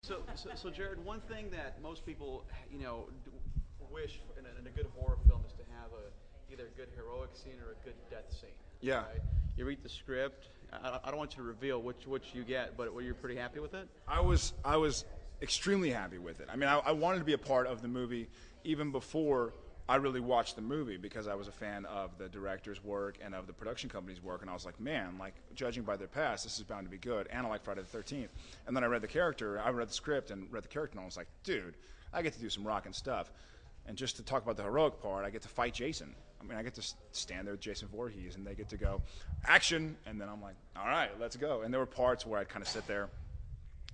So, Jared, one thing that most people, wish in a good horror film is to have either a good heroic scene or a good death scene. Yeah. Right? You read the script. I don't want you to reveal which you get, but were you pretty happy with it? I was extremely happy with it. I mean, I wanted to be a part of the movie even before I really watched the movie because I was a fan of the director's work and of the production company's work, and I was like, man, like judging by their past, this is bound to be good. And I like Friday the 13th. And then I read the script and read the character, and I was like, dude, I get to do some rocking stuff. And just to talk about the heroic part, I get to fight Jason. I mean, I get to stand there with Jason Voorhees, and they get to go, action, and then I'm like, all right, let's go. And there were parts where I'd kind of sit there.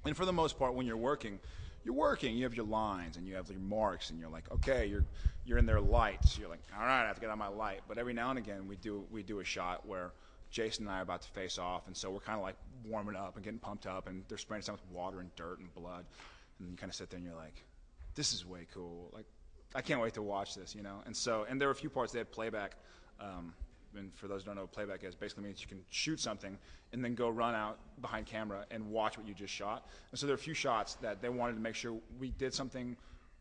And for the most part, when you're working, you have your lines, and you have your marks, and you're like, okay, you're in their lights. You're like, all right, I have to get on my light. But every now and again, we do a shot where Jason and I are about to face off, and so we're kind of like warming up and getting pumped up, and they're spraying stuff with water and dirt and blood. And you kind of sit there, and you're like, this is way cool. Like, I can't wait to watch this, And there were a few parts they had playback. And for those who don't know what playback is, basically means you can shoot something and then go run out behind camera and watch what you just shot. And so there are a few shots that they wanted to make sure we did something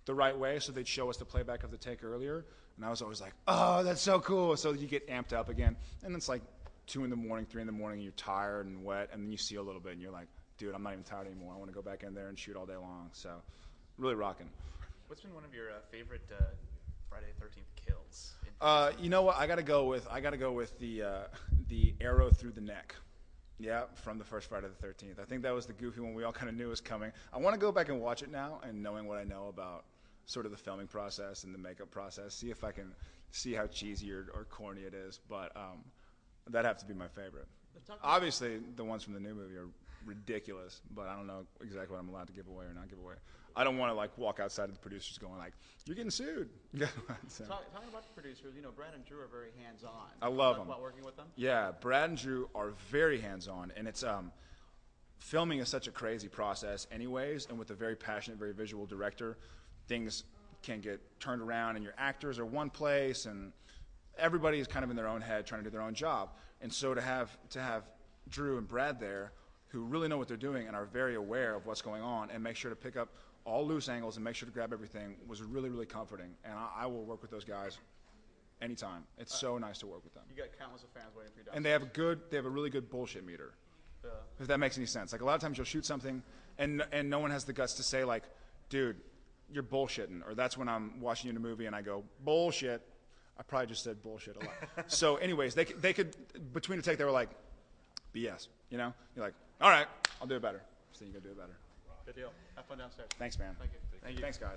the right way, so they'd show us the playback of the take earlier. And I was always like, oh, that's so cool. So you get amped up again. And it's like 2 in the morning, 3 in the morning, and you're tired and wet, and then you see a little bit, and you're like, dude, I'm not even tired anymore. I want to go back in there and shoot all day long. So really rocking. What's been one of your favorite Friday the 13th kills? You know what? I gotta go with the arrow through the neck. Yeah, from the first Friday the 13th. I think that was the goofy one we all kind of knew was coming. I want to go back and watch it now, and knowing what I know about sort of the filming process and the makeup process, see if I can see how cheesy or corny it is. But that'd have to be my favorite. Obviously, the ones from the new movie are ridiculous, but I don't know exactly what I'm allowed to give away or not give away. I don't want to like walk outside of the producers going like, "You're getting sued." So. Talking about the producers, Brad and Drew are very hands-on. I love them. About working with them. Yeah, Brad and Drew are very hands-on, and it's filming is such a crazy process, anyways. And with a very passionate, very visual director, things can get turned around, and your actors are one place, and everybody is kind of in their own head trying to do their own job. And so to have Drew and Brad there, who really know what they're doing and are very aware of what's going on, and make sure to pick up all loose angles and make sure to grab everything, was really, really comforting. And I will work with those guys anytime. It's so nice to work with them. You got countless of fans waiting for you downstairs. And they have a really good bullshit meter. If that makes any sense. Like a lot of times you'll shoot something and no one has the guts to say like, dude, you're bullshitting. Or that's when I'm watching you in a movie and I go, bullshit. I probably just said bullshit a lot. So anyways, they could, between a take, they were like, BS, You're like, all right, I'll do it better. So you go do it better. Good deal. Have fun downstairs. Thanks, man. Thank you. Thanks, guys.